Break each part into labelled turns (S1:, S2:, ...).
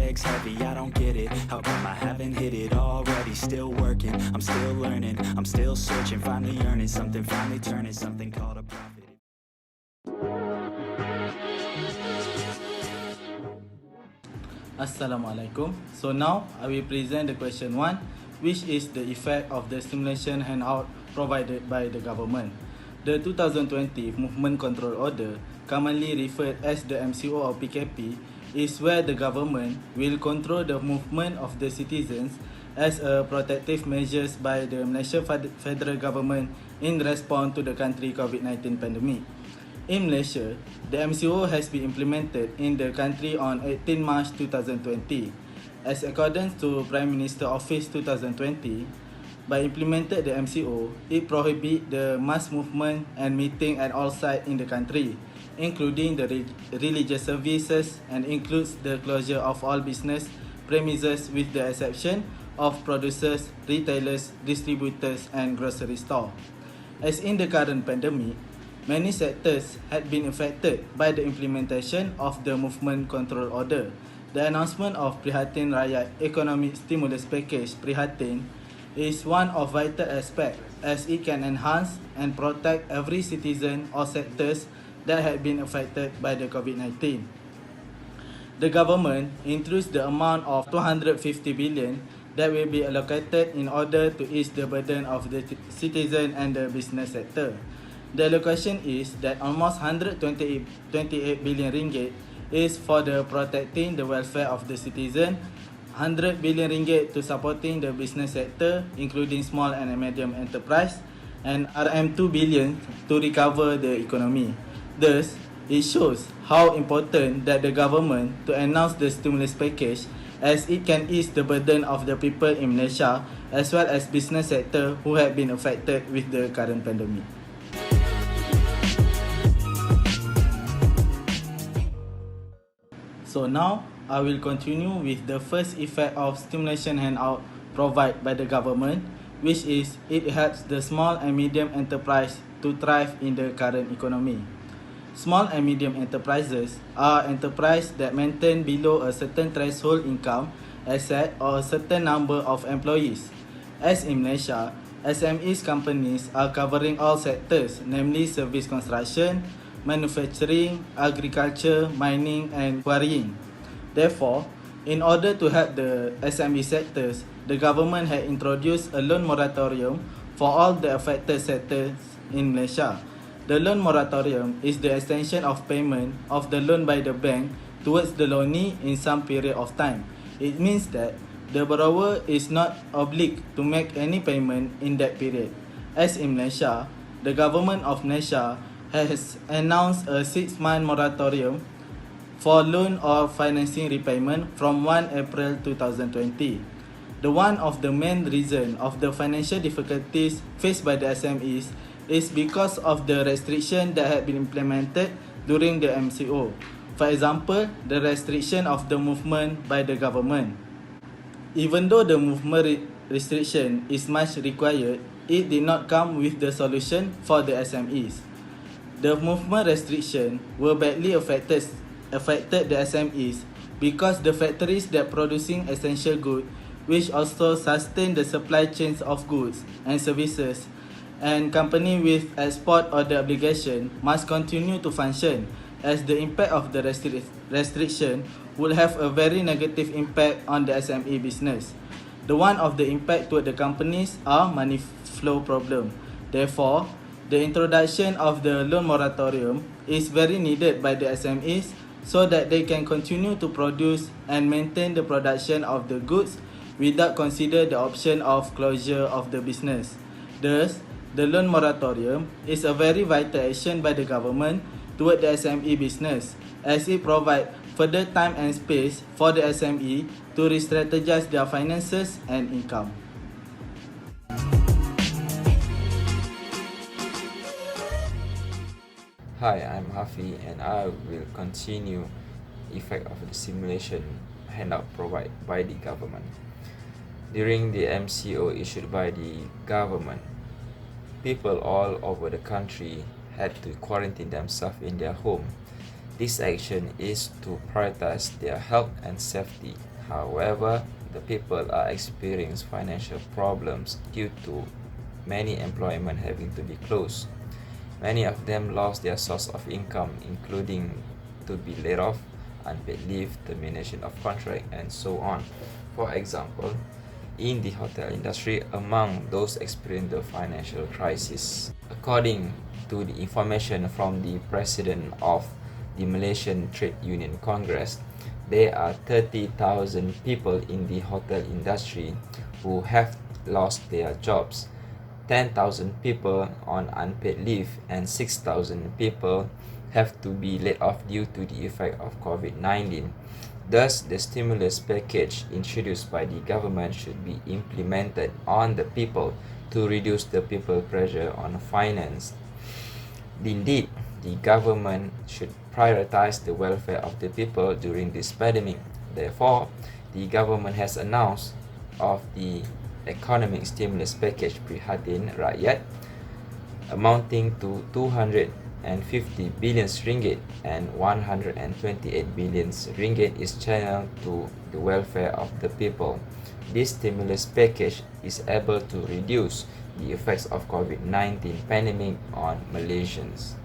S1: legs heavy, I don't get it. How come I haven't hit it already? Still working, I'm still learning, I'm still searching, finally earning something, finally turning something called a profit.
S2: Assalamualaikum. So now I will present the question 1, which is the effect of the stimulation handout provided by the government. The 2020 Movement Control Order, commonly referred as the MCO or PKP, is where the government will control the movement of the citizens as a protective measures by the Malaysian federal government in response to the country COVID-19 pandemic. In Malaysia, the MCO has been implemented in the country on 18 March 2020. As according to Prime Minister Office 2020, by implemented the MCO, it prohibits the mass movement and meeting at all sites in the country, including the religious services, and includes the closure of all business premises with the exception of producers, retailers, distributors and grocery stores. As in the current pandemic, many sectors had been affected by the implementation of the Movement Control Order. The announcement of Prihatin Rakyat Economic Stimulus Package Prihatin is one of vital aspects as it can enhance and protect every citizen or sectors that had been affected by the COVID-19. The government introduced the amount of 250 billion that will be allocated in order to ease the burden of the citizen and the business sector. The allocation is that almost 128 billion ringgit is for the protecting the welfare of the citizen, 100 billion ringgit to supporting the business sector including small and medium enterprise, and RM2 billion to recover the economy. Thus, it shows how important that the government to announce the stimulus package as it can ease the burden of the people in Malaysia as well as business sector who have been affected with the current pandemic. So now, I will continue with the first effect of stimulation handout provided by the government, which is it helps the small and medium enterprise to thrive in the current economy. Small and medium enterprises are enterprises that maintain below a certain threshold income, asset or a certain number of employees. As in Malaysia, SMEs companies are covering all sectors, namely service construction, manufacturing, agriculture, mining and quarrying. Therefore, in order to help the SME sectors, the government had introduced a loan moratorium for all the affected sectors in Malaysia. The loan moratorium is the extension of payment of the loan by the bank towards the loanee in some period of time. It means that the borrower is not obliged to make any payment in that period. As in Malaysia, the government of Malaysia has announced a 6-month moratorium for loan or financing repayment from 1 April 2020. The one of the main reason of the financial difficulties faced by the SMEs is because of the restriction that had been implemented during the MCO. For example, the restriction of the movement by the government. Even though the movement restriction is much required, it did not come with the solution for the SMEs. The movement restriction will badly affected the SMEs because the factories that producing essential goods, which also sustain the supply chains of goods and services, and company with export or the obligation must continue to function, as the impact of the restriction will have a very negative impact on the SME business. The one of the impact to the companies are money flow problem. Therefore, the introduction of the loan moratorium is very needed by the SMEs so that they can continue to produce and maintain the production of the goods without consider the option of closure of the business. Thus, the loan moratorium is a very vital action by the government toward the SME business as it provides further time and space for the SME to re-strategize their finances and income.
S3: Hi, I'm Hafiy and I will continue effect of the simulation handout provided by the government. During the MCO issued by the government, people all over the country had to quarantine themselves in their home. This action is to prioritize their health and safety. However, the people are experiencing financial problems due to many employment having to be closed. Many of them lost their source of income, including to be laid off, unpaid leave, termination of contract, and so on. For example, in the hotel industry, among those experiencing the financial crisis, according to the information from the president of the Malaysian Trade Union Congress, there are 30,000 people in the hotel industry who have lost their jobs, 10,000 people on unpaid leave, and 6,000 people have to be laid off due to the effect of COVID-19. Thus, the stimulus package introduced by the government should be implemented on the people to reduce the people pressure on finance. Indeed, the government should prioritize the welfare of the people during this pandemic. Therefore, the government has announced of the economic stimulus package Prihatin Rakyat amounting to 250 billion ringgit, and 128 billion ringgit is channeled to the welfare of the people. This stimulus package is able to reduce the effects of COVID-19 pandemic on Malaysians.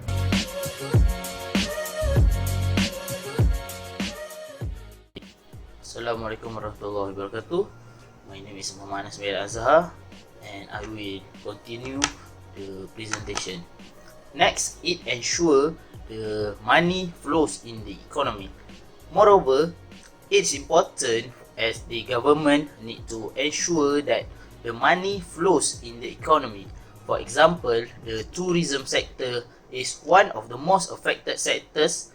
S4: Assalamualaikum warahmatullahi wabarakatuh. My name is Muhammad Azshar and I will continue the presentation. Next, it ensures the money flows in the economy. Moreover, it's important as the government need to ensure that the money flows in the economy. For example, the tourism sector is one of the most affected sectors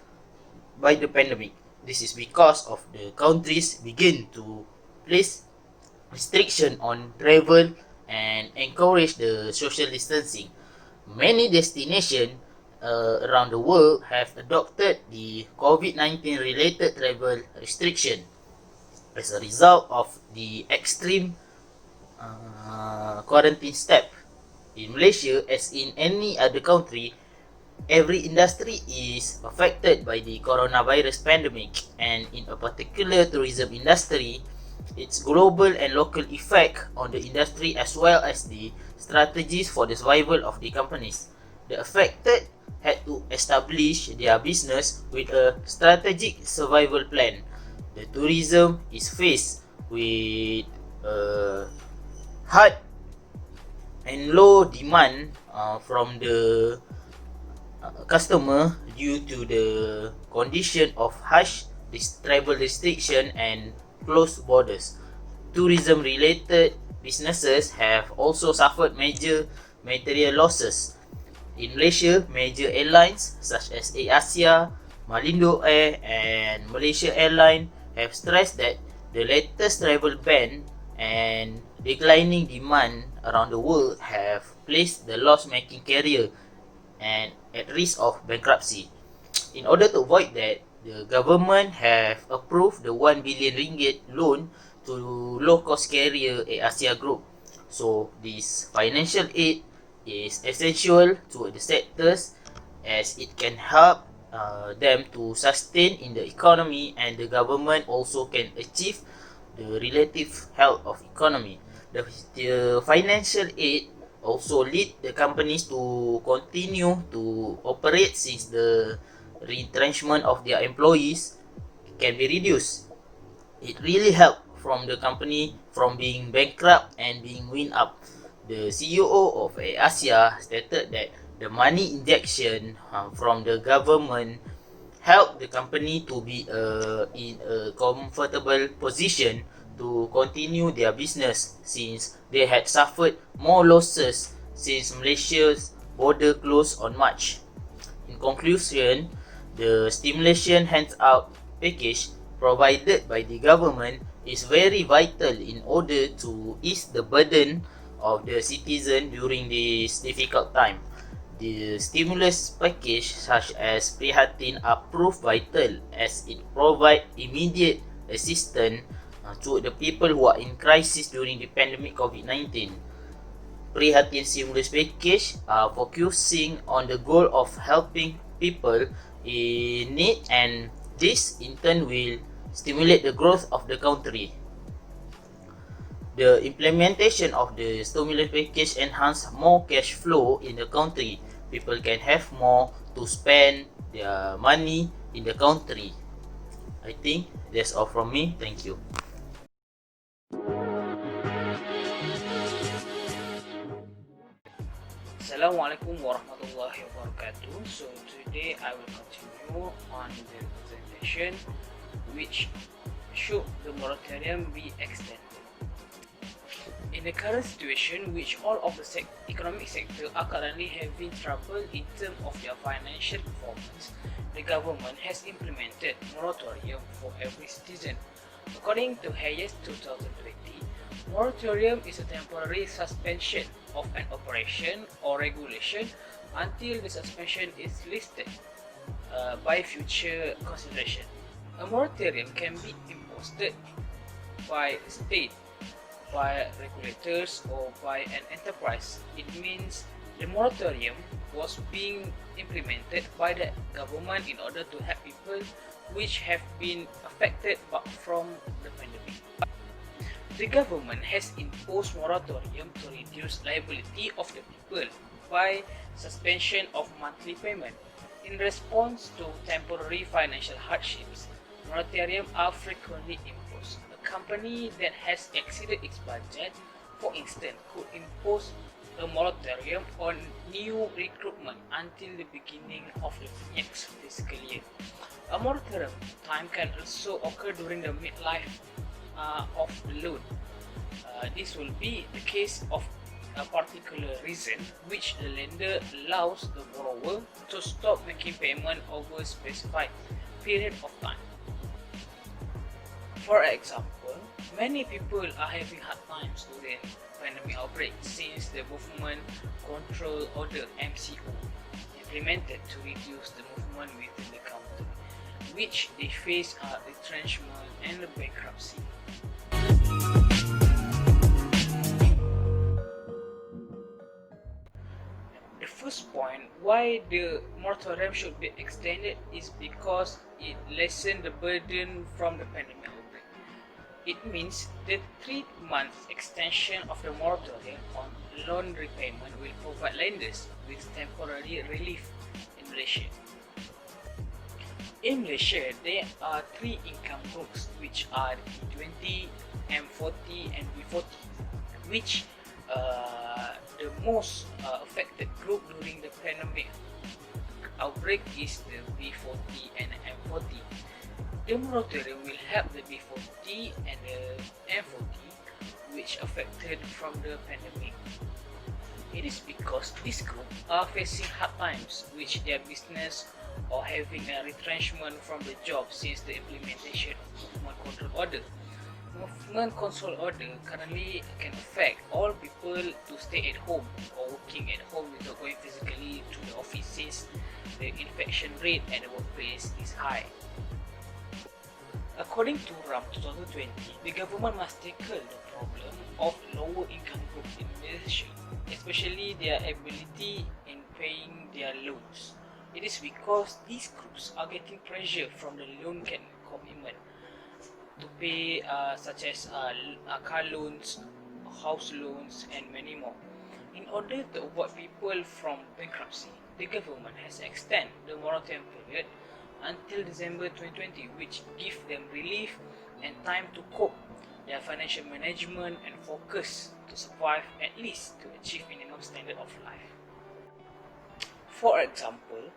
S4: by the pandemic. This is because of the countries begin to place restriction on travel and encourage the social distancing. Many destinations around the world have adopted the COVID-19 related travel restriction as a result of the extreme quarantine step. In Malaysia, as in any other country, every industry is affected by the coronavirus pandemic, and in a particular tourism industry, its global and local effect on the industry as well as the strategies for the survival of the companies. The affected had to establish their business with a strategic survival plan. The tourism is faced with hard and low demand from the customer due to the condition of harsh travel restriction and closed borders. Tourism related businesses have also suffered major material losses. In Malaysia, major airlines such as Asia, Malindo Air and Malaysia Airlines have stressed that the latest travel ban and declining demand around the world have placed the loss-making carrier and at risk of bankruptcy. In order to avoid that, the government have approved the 1 billion ringgit loan to low-cost carrier Asia Group. So this financial aid is essential to the sectors as it can help them to sustain in the economy, and the government also can achieve the relative health of economy. The financial aid also lead the companies to continue to operate since the retrenchment of their employees can be reduced. It really helped from the company from being bankrupt and being wind up. The CEO of Asia stated that the money injection from the government helped the company to be in a comfortable position to continue their business since they had suffered more losses since Malaysia's border closed on March. In conclusion, the stimulation hands-out package provided by the government is very vital in order to ease the burden of the citizen during this difficult time. The stimulus package such as Prihatin are proof vital as it provide immediate assistance to the people who are in crisis during the pandemic COVID-19. Prihatin stimulus package are focusing on the goal of helping people in need, and this in turn will stimulate the growth of the country. The implementation of the stimulus package enhance more cash flow in the country. People can have more to spend their money in the country. I think that's all from me. Thank you.
S5: Assalamualaikum warahmatullahi wabarakatuh. So today I will continue on the presentation which should the moratorium be extended. In the current situation, which all of the economic sector are currently having trouble in terms of their financial performance, the government has implemented moratorium for every citizen. According to Hayes 2020, moratorium is a temporary suspension of an operation or regulation until the suspension is lifted by future consideration. A moratorium can be imposed by state, by regulators, or by an enterprise. It means the moratorium was being implemented by the government in order to help people which have been affected from the pandemic. The government has imposed moratorium to reduce liability of the people by suspension of monthly payment. In response to temporary financial hardships, moratorium are frequently imposed. A company that has exceeded its budget, for instance, could impose a moratorium on new recruitment until the beginning of the next fiscal year. A moratorium time can also occur during the midlife of the loan. This will be the case of a particular reason which the lender allows the borrower to stop making payment over a specified period of time. For example, many people are having hard times during pandemic outbreak since the Movement Control Order (MCO) implemented to reduce the movement within the country, which they face are retrenchment and bankruptcy. The first point why the moratorium should be extended is because it lessens the burden from the pandemic outbreak. It means the 3-month extension of the moratorium on loan repayment will provide lenders with temporary relief in Malaysia. In Malaysia, there are 3 income groups which are B20, M40 and B40, which the most affected group during the pandemic outbreak is the B40 and M40. The moratorium will help the B40 and the M40 which affected from the pandemic. It is because this group are facing hard times which their business or having a retrenchment from the job since the implementation of Movement Control Order. Movement Control Order currently can affect all people to stay at home or working at home without going physically to the office since the infection rate at the workplace is high. According to RAM 2020, the government must tackle the problem of lower income groups in Malaysia, especially their ability in paying their loans. It is because these groups are getting pressure from the loan commitment to pay such as car loans, house loans and many more. In order to avoid people from bankruptcy, the government has extended the moratorium period until December 2020, which give them relief and time to cope their financial management and focus to survive, at least to achieve minimum standard of life. For example,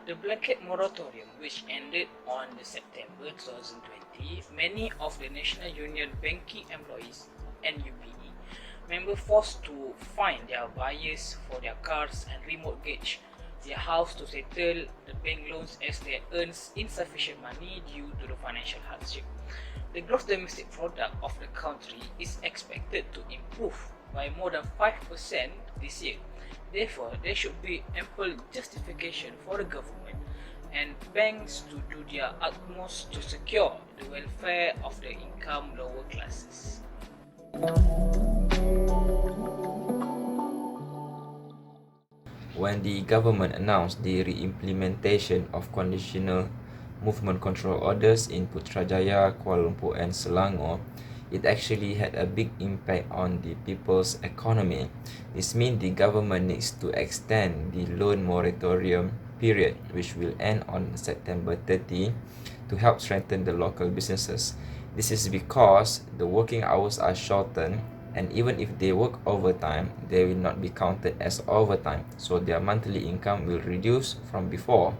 S5: the blanket moratorium which ended on the September 2020, many of the National Union banking employees (NUPE) members forced to find their buyers for their cars and remortgage their house to settle the bank loans as they earn insufficient money due to the financial hardship. The gross domestic product of the country is expected to improve by more than 5% this year. Therefore, there should be ample justification for the government and banks to do their utmost to secure the welfare of the income lower classes.
S3: When the government announced the re-implementation of conditional movement control orders in Putrajaya, Kuala Lumpur and Selangor, it actually had a big impact on the people's economy. This means the government needs to extend the loan moratorium period, which will end on September 30, to help strengthen the local businesses. This is because the working hours are shortened, and even if they work overtime, they will not be counted as overtime, so their monthly income will reduce from before.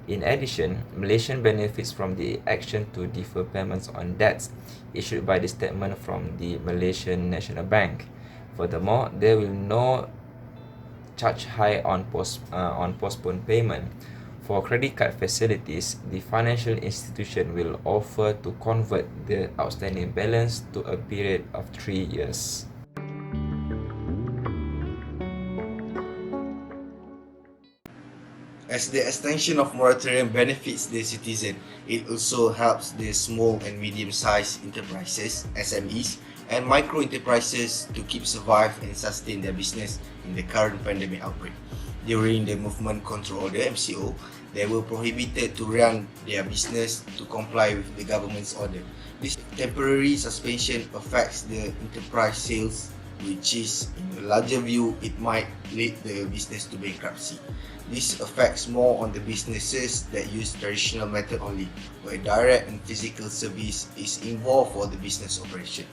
S3: In addition, Malaysian benefits from the action to defer payments on debts issued by the statement from the Malaysian National Bank. Furthermore, there will no charge high on postponed payment. For credit card facilities, the financial institution will offer to convert the outstanding balance to a period of 3 years.
S6: As the extension of moratorium benefits the citizen, it also helps the small and medium-sized enterprises, SMEs, and micro-enterprises to keep survive and sustain their business in the current pandemic outbreak. During the Movement Control Order, MCO, they were prohibited to run their business to comply with the government's order. This temporary suspension affects the enterprise sales, which is, in a larger view, it might lead the business to bankruptcy. This affects more on the businesses that use traditional method only, where direct and physical service is involved for the business operation.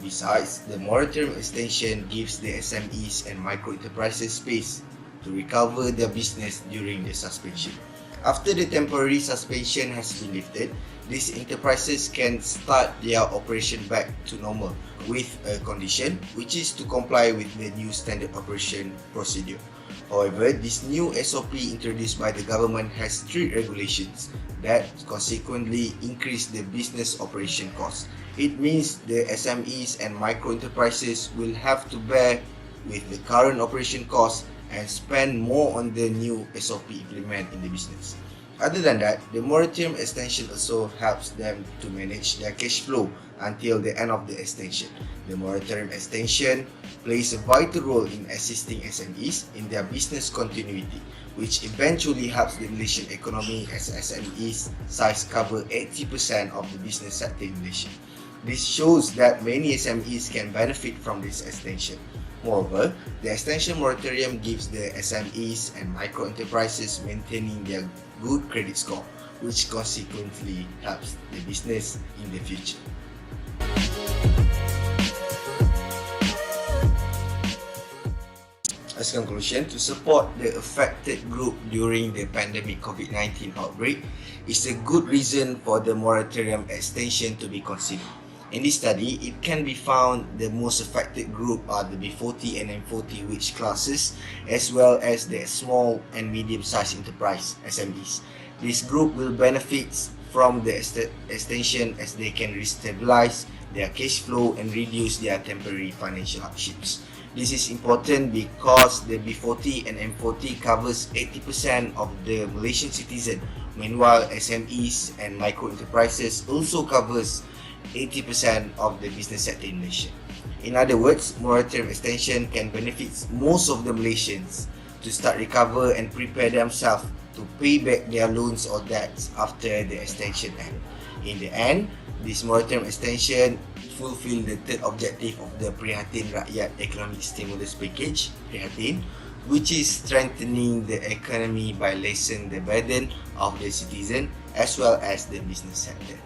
S6: Besides, the moratorium extension gives the SMEs and micro enterprises space to recover their business during the suspension. After the temporary suspension has been lifted, these enterprises can start their operation back to normal with a condition, which is to comply with the new standard operation procedure. However, this new SOP introduced by the government has strict regulations that consequently increase the business operation costs. It means the SMEs and micro enterprises will have to bear with the current operation costs and spend more on the new SOP implement in the business. Other than that, the moratorium extension also helps them to manage their cash flow until the end of the extension. The moratorium extension plays a vital role in assisting SMEs in their business continuity, which eventually helps the Malaysian economy as SMEs size cover 80% of the business sector in Malaysia. This shows that many SMEs can benefit from this extension. Moreover, the extension moratorium gives the SMEs and micro enterprises maintaining their good credit score, which consequently helps the business in the future. As conclusion, to support the affected group during the pandemic COVID-19 outbreak is a good reason for the moratorium extension to be considered. In this study, it can be found the most affected group are the B40 and M40 wage classes, as well as the small and medium-sized enterprise SMEs. This group will benefit from the extension as they can restabilize their cash flow and reduce their temporary financial hardships. This is important because the B40 and M40 covers 80% of the Malaysian citizen, meanwhile SMEs and micro enterprises also covers 80% of the business sector in Malaysia. In other words, moratorium extension can benefit most of the Malaysians to start recover and prepare themselves to pay back their loans or debts after the extension end. In the end, this moratorium extension fulfill the third objective of the Prihatin Rakyat Economic Stimulus Package, Prihatin, which is strengthening the economy by lessen the burden of the citizen as well as the business sector.